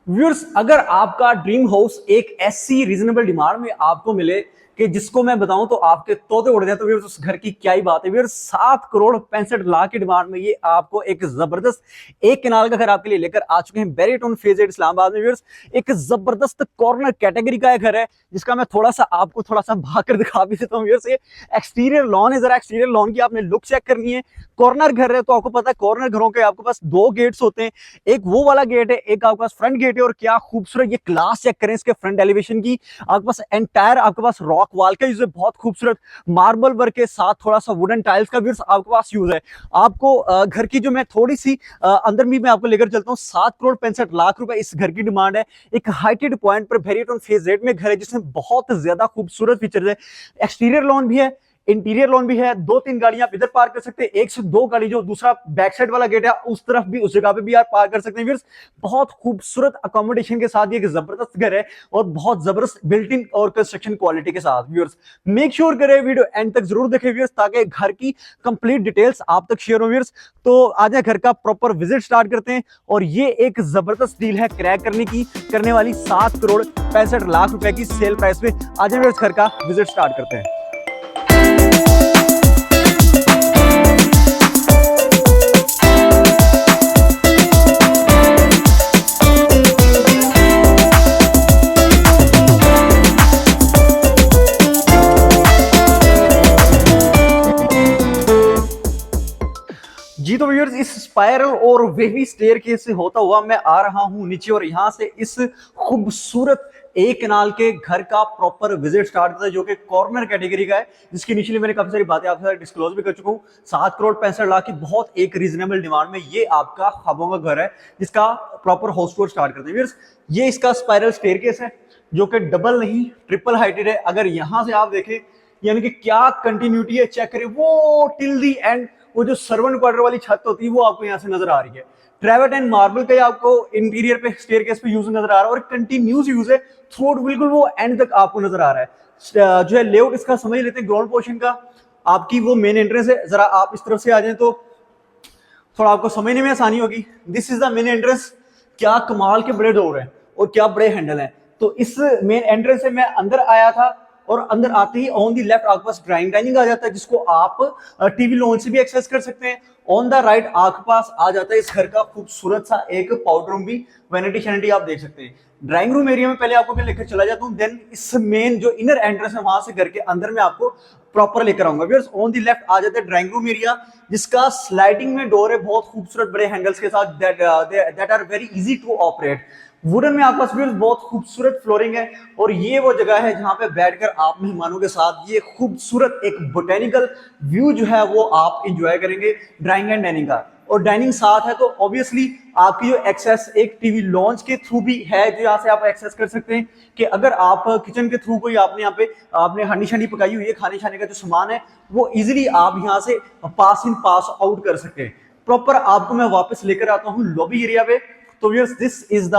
Viewers, अगर आपका dream house एक ऐसी रीजनेबल डिमांड में आपको मिले कि जिसको मैं बताऊं तो आपके तोते उड़ जाए, तो व्यूअर्स उस घर की क्या ही बात है। व्यूअर्स 7 करोड़ 65 लाख की डिमांड में ये आपको एक जबरदस्त एक कनाल का घर आपके लिए लेकर आ चुके हैं बेरीटोन फेज 8 इस्लामाबाद में। व्यूअर्स एक जबरदस्त कॉर्नर कैटेगरी का घर है जिसका मैं थोड़ा सा आपको थोड़ा सा भाग कर दिखा भी देता हूँ। व्यूअर्स ये एक्सटीरियर लॉन है, जरा एक्सटीरियर लॉन की आपने लुक चेक करनी है। कॉर्नर घर है तो आपको पता है कॉर्नर घरों के आपके पास दो गेट्स होते हैं, एक वो वाला गेट है, एक आपके पास फ्रंट गेट है। और क्या खूबसूरत ये क्लास चेक करें इसके फ्रंट एलिवेशन की। आपके पास एंटायर आपके पास रॉक वाल का यूज है, बहुत खूबसूरत मार्बल वर्क के साथ थोड़ा सा वुडन टाइल्स का भी आपके पास यूज है। आपको घर की जो मैं थोड़ी सी अंदर भी मैं आपको लेकर चलता हूँ। 7 करोड़ 65 लाख रुपए इस घर की डिमांड है। एक हाइटेड पॉइंट पर वेरिएटोन फेज 8 में घर है जिसमें बहुत ज्यादा खूबसूरत फीचर्स है। एक्सटीरियर लॉन भी है, इंटीरियर लॉन भी है। 2-3 गाड़ियां आप इधर पार्क कर सकते हैं, 1 से 2 गाड़ी जो दूसरा बैक साइड वाला गेट है उस तरफ भी, उस जगह पे भी आप पार्क कर सकते हैं। व्यूअर्स बहुत खूबसूरत अकोमोडेशन के साथ ये एक जबरदस्त घर है और बहुत जबरदस्त बिल्ट इन और कंस्ट्रक्शन क्वालिटी के साथ। व्यूअर्स मेक श्योर करें वीडियो एंड तक जरूर देखें व्यूअर्स, ताकि घर की कंप्लीट डिटेल्स आप तक शेयर हो। व्यूअर्स तो आज घर का प्रॉपर विजिट स्टार्ट करते हैं और ये एक जबरदस्त डील है क्रैक करने वाली 7 करोड़ 65 लाख रुपए की सेल प्राइस पे। आज व्यूअर्स घर का विजिट स्टार्ट करते हैं। जी तो व्यूअर्स इस स्पाइरल और वेवी स्टेयरकेस से होता हुआ मैं आ रहा हूं नीचे और यहां से इस खूबसूरत एक कनाल के घर का प्रॉपर विजिट स्टार्ट करता है जो कि कॉर्नर कैटेगरी का है, जिसकी इनिशियली मैंने काफी सारी बातें आपके साथ डिस्क्लोज भी कर चुका हूं। 7 करोड़ 65 लाख की बहुत एक रीजनेबल डिमांड में ये आपका ख्वाबों का घर है जिसका प्रॉपर हाउस टूर स्टार्ट करते हैं। व्यूअर्स ये इसका स्पाइरल स्टेयरकेस है जो कि डबल नहीं ट्रिपल हाइटेड है। अगर यहां से आप देखें यानी कि क्या कंटिन्यूटी है, चेक करें वो टिल दी एंड वो जो सर्वेंट क्वार्टर वाली छत होती है वो आपको यहां से नजर आ रही है। ट्रेवर्टाइन मार्बल का आपको इंटीरियर पे स्टेयरकेस पे यूज नजर आ रहा है और कंटिन्यूस यूज है थ्रू बिल्कुल वो एंड तक आपको नजर आ रहा है। जो है लेआउट इसका समझ लेते हैं ग्राउंड पोर्शन का। आपकी वो मेन एंट्रेंस है, जरा आप इस तरफ से आ जाए तो थोड़ा आपको समझने में आसानी होगी। This is the main entrance. क्या कमाल के बड़े डोर हैं और क्या बड़े हैंडल हैं। तो इस मेन एंट्रेंस से मैं अंदर आया था और अंदर आते ही ऑन दी लेफ्ट आपके पास ड्राइंग डाइनिंग आ जाता है जिसको आप टीवी लॉन्च से भी एक्सेस कर सकते हैं। ऑन द राइट आपके पास आ जाता है इस घर का खूबसूरत सा एक पाउडर रूम भी, वैनिटी शैनिटी आप देख सकते हैं। ड्राइंग रूम एरिया में पहले आपको मैं लेकर चला जाता हूं, देन इस मेन जो इनर एंट्रेंस है वहां से घर के अंदर में आपको प्रॉपर लेकर आऊंगा। व्यूअर्स ऑन दी लेफ्ट आ जाता है ड्राइंग रूम एरिया जिसका स्लाइडिंग में डोर है बहुत खूबसूरत बड़े हैंडल्स के साथ that are very easy to operate. Wooden में आपके पास व्यूअर्स बहुत खूबसूरत फ्लोरिंग है और ये वो जगह है जहां पे बैठकर आप मेहमानों के साथ ये खूबसूरत एक बोटेनिकल व्यू जो है वो आप इंजॉय करेंगे ड्राइंग एंड डाइनिंग का। और डाइनिंग साथ है तो ऑब्वियसली आपकी जो एक्सेस एक टीवी लॉन्च के थ्रू भी है जो यहाँ से आप एक्सेस कर सकते हैं कि अगर आप किचन के थ्रू कोई आपने यहाँ पे आपने हांडी शांडी पकाई हुई है, खाने खाने का जो सामान है वो इजिली आप यहाँ से पास इन पास आउट कर सकते हैं। प्रॉपर आपको मैं वापस लेकर आता हूँ लॉबी एरिया पे। तो viewers this is the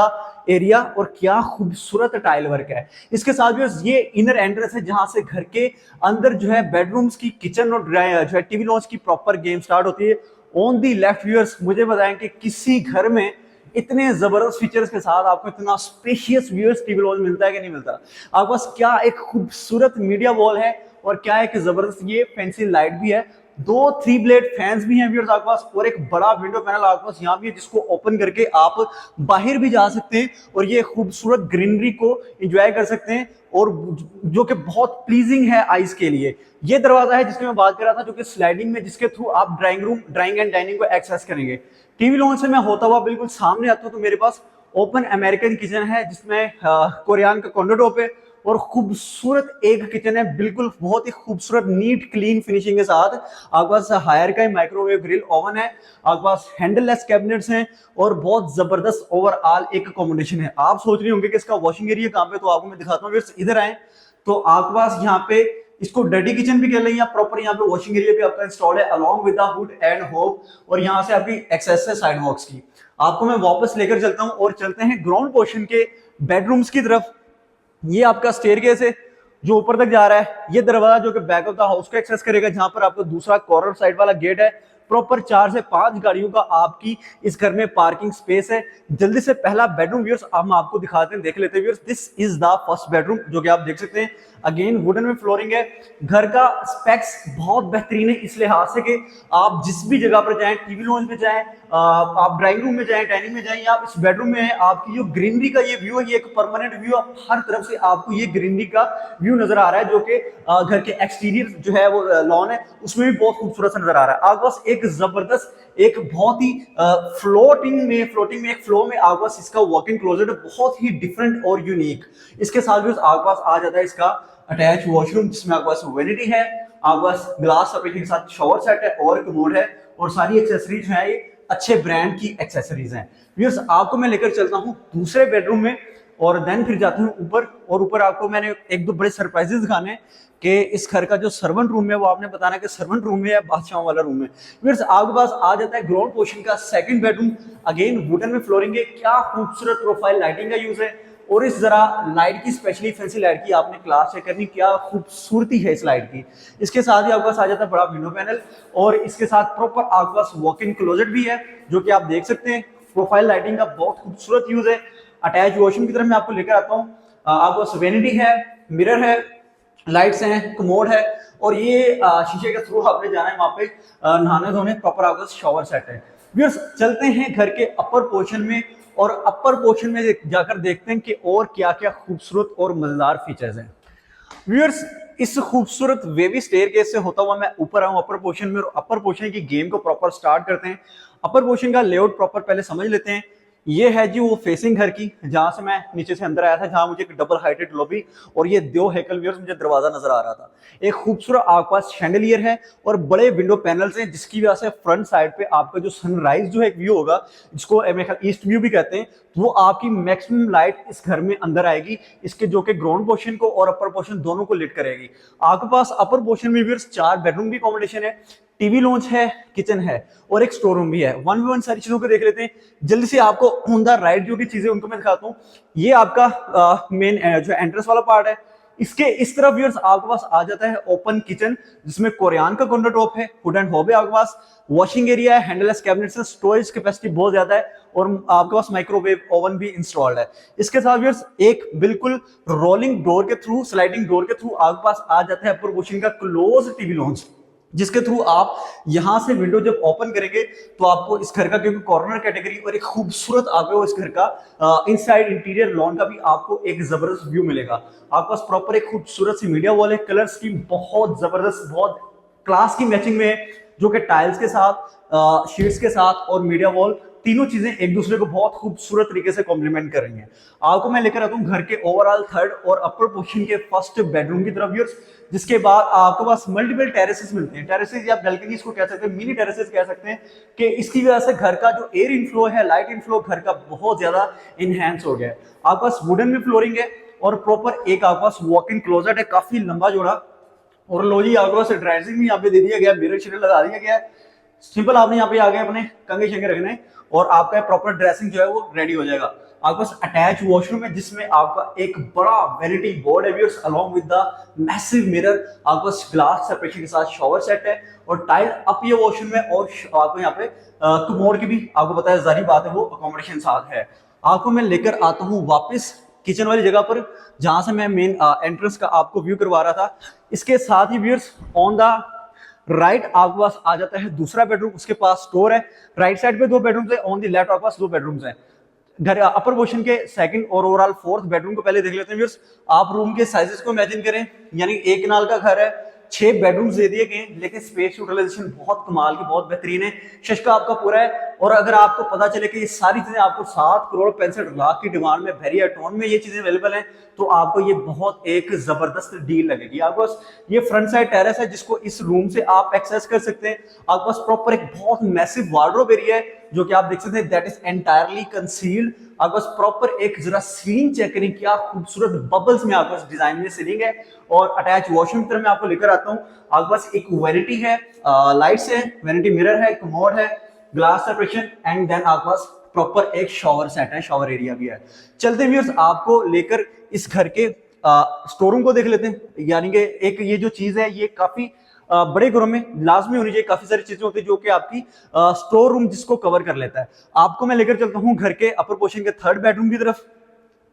area और क्या खूबसूरत टाइल वर्क है इसके साथ। व्यूअर्स ये इनर एंट्रेंस है जहां से घर के अंदर जो है बेडरूम्स की किचन और जो है टीवी लॉन्च की प्रॉपर गेम स्टार्ट होती है। ऑन दी लेफ्ट व्यूअर्स मुझे बताएं कि किसी घर में इतने जबरदस्त फीचर्स के साथ आपको इतना स्पेशियस व्यूअर्स टीवी लॉन्च मिलता है कि नहीं मिलता। आपके पास क्या एक खूबसूरत मीडिया वॉल है और क्या एक जबरदस्त ये फैंसी लाइट भी है। 2 3 ब्लेड फैंस भी हैं व्यूअर्स आपके पास और एक बड़ा विंडो पैनल आपके पास यहाँ भी है जिसको ओपन करके आप बाहर भी जा सकते हैं और ये खूबसूरत ग्रीनरी को एंजॉय कर सकते हैं और जो कि बहुत प्लीजिंग है आईज के लिए। ये दरवाजा है जिसकी मैं बात कर रहा था जो कि स्लाइडिंग में, जिसके थ्रू आप ड्राइंग एंड डाइनिंग को एक्सेस करेंगे। टीवी लॉन्च से मैं होता हुआ बिल्कुल सामने आता हूं तो मेरे पास ओपन अमेरिकन किचन है जिसमें कोरियन का कॉर्नर टॉप है और खूबसूरत एक किचन है बिल्कुल बहुत ही खूबसूरत नीट क्लीन फिनिशिंग के साथ। आपके पास हायर का माइक्रोवेव ग्रिल ओवन है, आपके पास हैंडललेस कैबिनेट्स हैं और बहुत जबरदस्त ओवरऑल एक अकोमोडेशन है। आप सोच रहे होंगे कि इसका वॉशिंग एरिया कहां पे, तो आपको मैं दिखाता हूँ। इधर आए तो आपके पास यहाँ पे इसको डर्टी किचन भी कह लें या प्रॉपर यहाँ पे वॉशिंग एरिया भी आपका इंस्टॉल है along with the hood and होब और यहाँ से आपकी एक्सेस है साइड वॉक्स की। आपको मैं वापस लेकर चलता हूँ और चलते हैं ग्राउंड पोर्शन के बेडरूम्स की तरफ। ये आपका स्टेयरकेस है जो ऊपर तक जा रहा है। ये दरवाजा जो कि बैक ऑफ द हाउस को एक्सेस करेगा जहां पर आपको दूसरा कॉर्नर साइड वाला गेट है प्रॉपर 4 से 5 गाड़ियों का आपकी इस घर में पार्किंग स्पेस है। जल्दी से पहला बेडरूम व्यूअर्स हम आपको दिखाते हैं, देख लेते हैं viewers. This is the first bedroom जो कि आप देख सकते हैं। अगेन वुडन में फ्लोरिंग है। घर का स्पेक्स बहुत बेहतरीन है इस लिहाज से कि आप जिस भी जगह पर जाएं, टीवी लॉन्च में जाएं, आप ड्राइंग रूम में जाएं, डाइनिंग में जाएं, या आप इस बेडरूम में हैं, आपकी जो ग्रीनरी का ये व्यू है, ये एक परमानेंट व्यू है। हर तरफ से आपको ये ग्रीनरी का व्यू नजर आ रहा है, जो कि घर के एक्सटीरियर जो है वो लॉन है उसमें भी बहुत खूबसूरत नजर आ रहा है। आपके पास एक जबरदस्त, एक बहुत ही फ्लोटिंग में एक फ्लो में आपके पास इसका वॉक इन क्लोजेट है, बहुत ही डिफरेंट और यूनिक। इसके साथ भी आपके पास आ जाता है इसका अटैच वॉशरूम, जिसमें आपके पास वेनिटी है, आपके पास ग्लास सेपरेशन के साथ शॉवर सेट है और कमोड है, और सारी एक्सेसरीज जो है ये अच्छे ब्रांड की एक्सेसरीज हैं। व्यूअर्स आपको मैं लेकर चलता हूँ दूसरे बेडरूम में और देन फिर जाते हैं ऊपर। और ऊपर आपको मैंने एक दो बड़े सरप्राइजेस दिखाने हैं कि इस घर का जो सर्वेंट रूम है वो आपने बताना है कि सर्वेंट रूम है या बादशाह वाला रूम है। व्यूअर्स आपके पास आ जाता है ग्राउंड पोर्शन का सेकंड बेडरूम। अगेन वुडन में फ्लोरिंग है, क्या खूबसूरत प्रोफाइल लाइटिंग का यूज है, और इस जरा लाइट की, स्पेशली फैंसी लाइट की आपने क्लास चेक करनी, क्या खूबसूरती है इस लाइट की। इसके साथ ही आपके पास आ जाता है बड़ा विंडो पैनल, और इसके साथ प्रॉपर आपके पास वॉक इन क्लोजेट भी है जो कि आप देख सकते हैं। प्रोफाइल लाइटिंग का बहुत खूबसूरत यूज है। अटैच वॉशरूम की तरफ मैं आपको लेकर आता हूँ। आपके पास वेनिटी है, मिरर है, लाइट्स हैं, कमोड है, और ये शीशे के थ्रू आपने जाना है वहां पे नहाने धोने, प्रॉपर आपका शॉवर सेट है। व्यूअर्स चलते हैं घर के अपर पोर्शन में, और अपर पोर्शन में जाकर देखते हैं कि और क्या क्या खूबसूरत और मजेदार फीचर्स हैं। व्यूअर्स इस खूबसूरत वेवी स्टेयरकेस से होता हुआ मैं ऊपर आऊं अपर पोर्शन में, और अपर पोर्शन की गेम को प्रॉपर स्टार्ट करते हैं। अपर पोर्शन का लेआउट प्रॉपर पहले समझ लेते हैं। ये है जी वो फेसिंग घर की, जहां से मैं नीचे से अंदर आया था, जहां मुझे एक डबल हाइटेड लॉबी और ये दो हेकल व्यूअर्स मुझे दरवाजा नजर आ रहा था। एक खूबसूरत आपके पास शैंडलियर है और बड़े विंडो पैनल्स हैं, जिसकी वजह से फ्रंट साइड पे आपका जो सनराइज जो है एक व्यू होगा, जिसको ईस्ट व्यू भी कहते हैं, वो आपकी मैक्सिमम लाइट इस घर में अंदर आएगी, इसके जो कि ग्राउंड पोर्शन को और अपर पोर्शन दोनों को लिट करेगी। आपके पास अपर पोर्शन में व्यूअर्स 4 बेडरूम की कॉम्बिनेशन है, टीवी लॉन्च है, किचन है, और एक स्टोर रूम भी है। वन बाय वन सारी चीजों को देख लेते हैं जल्दी से। आपको ऑन द राइट जो की चीजें उनको मैं दिखाता हूँ। ये आपका मेन जो एंट्रेंस वाला पार्ट है। इसके इस तरफ व्यूअर्स आपके पास आ जाता है ओपन किचन, जिसमें कोरियन का काउंटर टॉप है, वुड एंड हॉब है, आपके पास वॉशिंग एरिया है, हैंडलेस कैबिनेट से, स्टोरेज कैपेसिटी बहुत ज्यादा है, और आपके पास माइक्रोवेव ओवन भी इंस्टॉल्ड है। इसके साथ व्यूअर्स एक बिल्कुल रोलिंग डोर के थ्रू, स्लाइडिंग डोर के थ्रू आपके पास आ जाता है अपर पोर्शन का क्लोज टीवी लॉन्च, जिसके थ्रू आप यहां से विंडो जब ओपन करेंगे तो आपको इस घर का, क्योंकि कॉर्नर कैटेगरी, और एक खूबसूरत आपको इस घर का इनसाइड इंटीरियर लॉन का भी आपको एक जबरदस्त व्यू मिलेगा। आपके पास प्रॉपर एक खूबसूरत सी मीडिया वॉल है, कलर स्कीम बहुत जबरदस्त, बहुत क्लास की मैचिंग में है, जो कि टाइल्स के साथ, शीट्स के साथ और मीडिया वॉल, तीनों चीजें एक दूसरे को बहुत खूबसूरत तरीके से कॉम्प्लीमेंट कर रही हैं। आपको मैं लेकर आता हूं घर के ओवरऑल थर्ड और अपर पोर्शन के फर्स्ट बेडरूम की तरफ व्यूअर्स, जिसके बाद आपके पास मल्टीपल टेरेसेस मिलते हैं। टेरेसेस या बैल्कनीज को कह सकते हैं, मिनी टेरेसेस कह सकते हैं, कि इसकी वजह से घर का जो एयर इनफ्लो है, लाइट इनफ्लो घर का बहुत ज्यादा इनहेंस हो गया है। आपके पास वुडन में फ्लोरिंग है, और प्रॉपर एक आपके पास वॉक इन क्लोजेट है, काफी लंबा जोड़ा, और लो जी आपके पास ड्रेसिंग भी यहाँ पे दे दिया गया, मिरर शिरर लगा दिया गया है। सिंपल आपने यहाँ पे आगे अपने कंघे शंगे रखने, और आपका प्रॉपर ड्रेसिंग जो है वो रेडी हो जाएगा। आपके पास अटैच वॉशरूम है, जिसमें आपका एक बड़ा वैनिटी बोर्ड है viewers, along with the massive mirror. आपके पास ग्लास सेपरेशन के साथ शॉवर सेट है, और टाइल अप ये वॉशरूम है, और आपको यहाँ पे कमोड की भी आपको पता है, जारी बात है, वो अकोमोडेशन साथ है। आपको मैं लेकर आता हूँ वापस किचन वाली जगह पर, जहां से मैं मेन एंट्रेंस का आपको व्यू करवा रहा था। इसके साथ ही व्यूअर्स ऑन द राइट आपके पास आ जाता है दूसरा बेडरूम, उसके पास स्टोर है। राइट साइड पे 2 बेडरूम्स है, ऑन द लेफ्ट आपके पास 2 बेडरूम्स हैं। घर अपर पोर्शन के सेकंड और ओवरऑल फोर्थ बेडरूम को पहले देख लेते हैं व्यूअर्स। आप रूम के साइजेस को इमेजिन करें, यानी एक नाल का घर है, 6 बेडरूम्स दे दिए गए, लेकिन स्पेस यूटिलाइजेशन बहुत कमाल की, बहुत बेहतरीन है, शशका आपका पूरा है। और अगर आपको पता चले कि ये सारी चीजें आपको 7,65,00,000 की डिमांड में वेरी टोन में ये चीजें अवेलेबल हैं, तो आपको ये बहुत एक जबरदस्त डील लगेगी। आपके पास ये फ्रंट साइड टेरेस है, जिसको इस रूम से आप एक्सेस कर सकते हैं। आपके पास प्रॉपर एक बहुत मैसिव वार्डरोब एरिया है, जो कि आप देख सकते हैं, दैट इज एंटायरली कंसील्ड। आपके पास प्रॉपर एक जरा सीलिंग चेक करें, क्या खूबसूरत बबल्स में आपके पास डिजाइन में सीलिंग है। और अटैच वॉशरूम की तरफ मैं आपको लेकर आता हूं। आपके पास एक वैनिटी है, लाइट्स है, वैनिटी मिरर है, कमोड है, ग्लास सेपरेशन, एंड देन आपके पास प्रॉपर एक शॉवर सेट है, शॉवर एरिया भी है। चलते व्यूअर्स आपको लेकर इस घर के स्टोर रूम को देख लेते हैं। यानी कि एक ये जो चीज है, ये काफी बड़े घरों में लाजमी होनी चाहिए, काफी सारी चीजें होती है जो कि आपकी स्टोर रूम जिसको कवर कर लेता है। आपको मैं लेकर चलता हूँ घर के अपर पोर्शन के थर्ड बेडरूम की तरफ।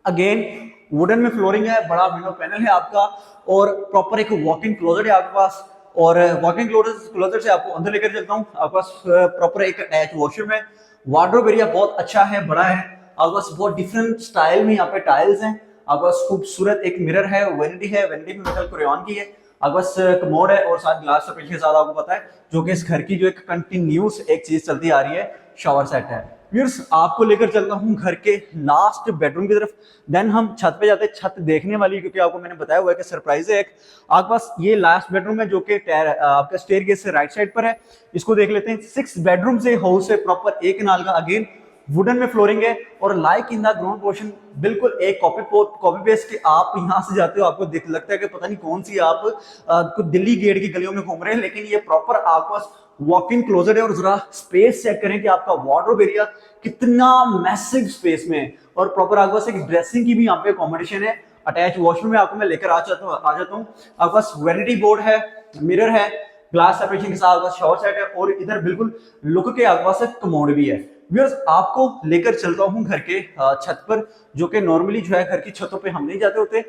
अगेन वुडन में फ्लोरिंग है, बड़ा विंडो पैनल है आपका, और प्रॉपर एक वॉक इन क्लोजेट है आपके पास। और वॉक इन क्लोजेट से आपको अंदर लेकर चलता हूँ। आपके पास प्रॉपर एक अटैच वॉशरूम है। वार्डरोब एरिया बहुत अच्छा है, बड़ा है। आपके पास बहुत डिफरेंट स्टाइल में यहाँ पे टाइल्स हैं। आपके पास खूबसूरत एक मिरर है, वैनिटी है, वैनिटी में मेटल क्रेयॉन की है। आपके पास कमोड है और साथ ग्लास सर्फेस के साथ आपको पता है जो कि इस घर की जो एक कंटिन्यूस एक चीज चलती आ रही है, शावर सेट है। व्यूअर्स आपको लेकर चलता हूँ घर के लास्ट बेडरूम की तरफ। देन हम छत पे जाते हैं, छत देखने वाली, क्योंकि आपको मैंने बताया हुआ है कि सरप्राइज है एक। आपके पास ये लास्ट बेडरूम है जो कि आपका स्टेयरकेस से राइट साइड पर है। इसको देख लेते हैं। 6 बेडरूम से हाउस है, प्रॉपर एक नाल का। अगेन वुडन में फ्लोरिंग है और like in the ground portion बिल्कुल एक कॉपी पेस्ट के आप यहां से जाते हो, आपको लगता है कि पता नहीं कौन सी आप दिल्ली गेट की गलियों में घूम रहे हैं, लेकिन ये प्रॉपर आपके पास वॉक इन क्लोजेट है। और जरा स्पेस चेक करें कि आपका वार्डरोब एरिया कितना मैसिव स्पेस में है। और प्रॉपर आपके पास एक ड्रेसिंग की भी यहाँ पे अकोमोडेशन है। अटैच वॉशरूम में आपको मैं लेकर आ जाता हूँ। आपके पास वैनिटी बोर्ड है, मिरर है, ग्लास सेपरेशन के साथ शावर सेट है, और इधर बिल्कुल लुक के आपके पास कमोड भी है। व्यूअर्स आपको लेकर चलता हूं घर के छत पर, जो कि नॉर्मली जो है घर की छतों पे हम नहीं जाते होते,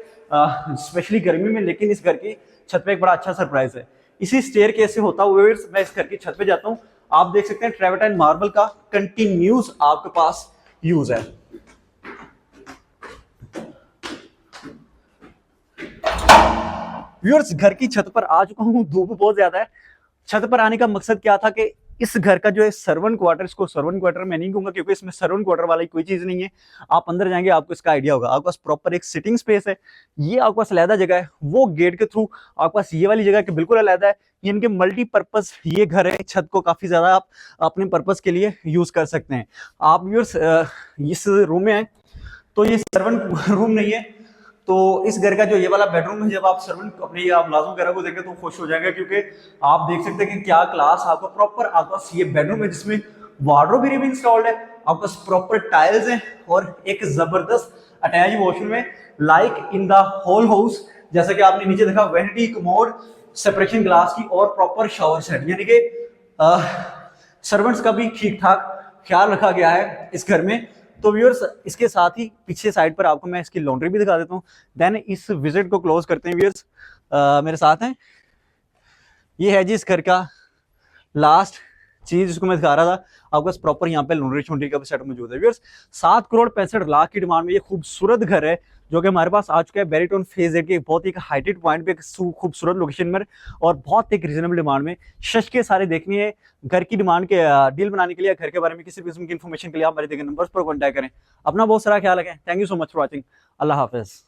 स्पेशली गर्मी में, लेकिन इस घर की छत पे एक बड़ा अच्छा सरप्राइज है। इसी स्टेयरकेस से होता हुआ व्यूअर्स मैं इस घर की छत पे जाता हूं। आप देख सकते हैं ट्रेवर्टाइन मार्बल का कंटिन्यूस आपके पास यूज है। व्यूअर्स घर की छत पर आ चुका हूं, धूप बहुत ज्यादा है। छत पर आने का मकसद क्या था कि इस घर का जो है सर्वेंट क्वार्टर, इसको सर्वेंट क्वार्टर मैं नहीं कहूंगा क्योंकि इसमें सर्वेंट क्वार्टर वाली कोई चीज नहीं है। आप अंदर जाएंगे आपको इसका आइडिया होगा। आपके पास प्रॉपर एक सिटिंग स्पेस है, ये आपके पास अलहदा जगह है। वो गेट के थ्रू आपके पास ये वाली जगह के बिल्कुल अलहदा है। ये इनके मल्टीपर्पज ये घर है, छत को काफी ज्यादा आप अपने पर्पज के लिए यूज कर सकते हैं। आप व्यूअर्स इस रूम में है तो ये सर्वेंट रूम नहीं है। तो इस घर का जो ये वाला बेडरूम है, जब आप सर्वेंट अपने आप मुलाजिम वगैरह को देखें तो खुश हो जाएंगे, क्योंकि आप देख सकते हैं कि क्या क्लास आपका प्रॉपर आपके पास ये बेडरूम है, जिसमें वार्डरोब एरिया भी इंस्टॉल्ड है। आपके पास प्रॉपर टाइल्स हैं और एक जबरदस्त अटैच वॉशरूम है, like in the whole house. जैसा कि आपने नीचे देखा, वैनिटी, कमोड, सेपरेशन ग्लास की, और प्रॉपर शावर सेट, यानी कि सर्वेंट्स का भी ठीक ठाक ख्याल रखा गया है इस घर में। तो व्यूअर्स इसके साथ ही पीछे साइड पर आपको मैं इसकी लॉन्ड्री भी दिखा देता हूँ। देन इस विजिट को क्लोज करते हैं। व्यूअर्स मेरे साथ हैं, ये है जी इस घर का लास्ट चीज जिसको मैं दिखा रहा था। आपके पास प्रॉपर यहाँ पे लॉन्ड्री शॉन्ड्री का भी सेट मौजूद है। व्यूअर्स 7 करोड़ 65 लाख की डिमांड में ये खूबसूरत घर है, जो कि हमारे पास आ चुका है बैरिटोन फेज 8 के बहुत ही हाइटेड पॉइंट पे, एक खूबसूरत लोकेशन में, और बहुत एक रीजनेबल डिमांड में। शश के सारे देखनी है घर की डिमांड के डील बनाने के लिए, घर के बारे में किसी भी किस्म की इन्फॉर्मेशन के लिए आप हमारे नंबर्स पर कॉन्टैक्ट करें। अपना बहुत सारा ख्याल रखें। Thank you so much for watching. Allah Hafiz.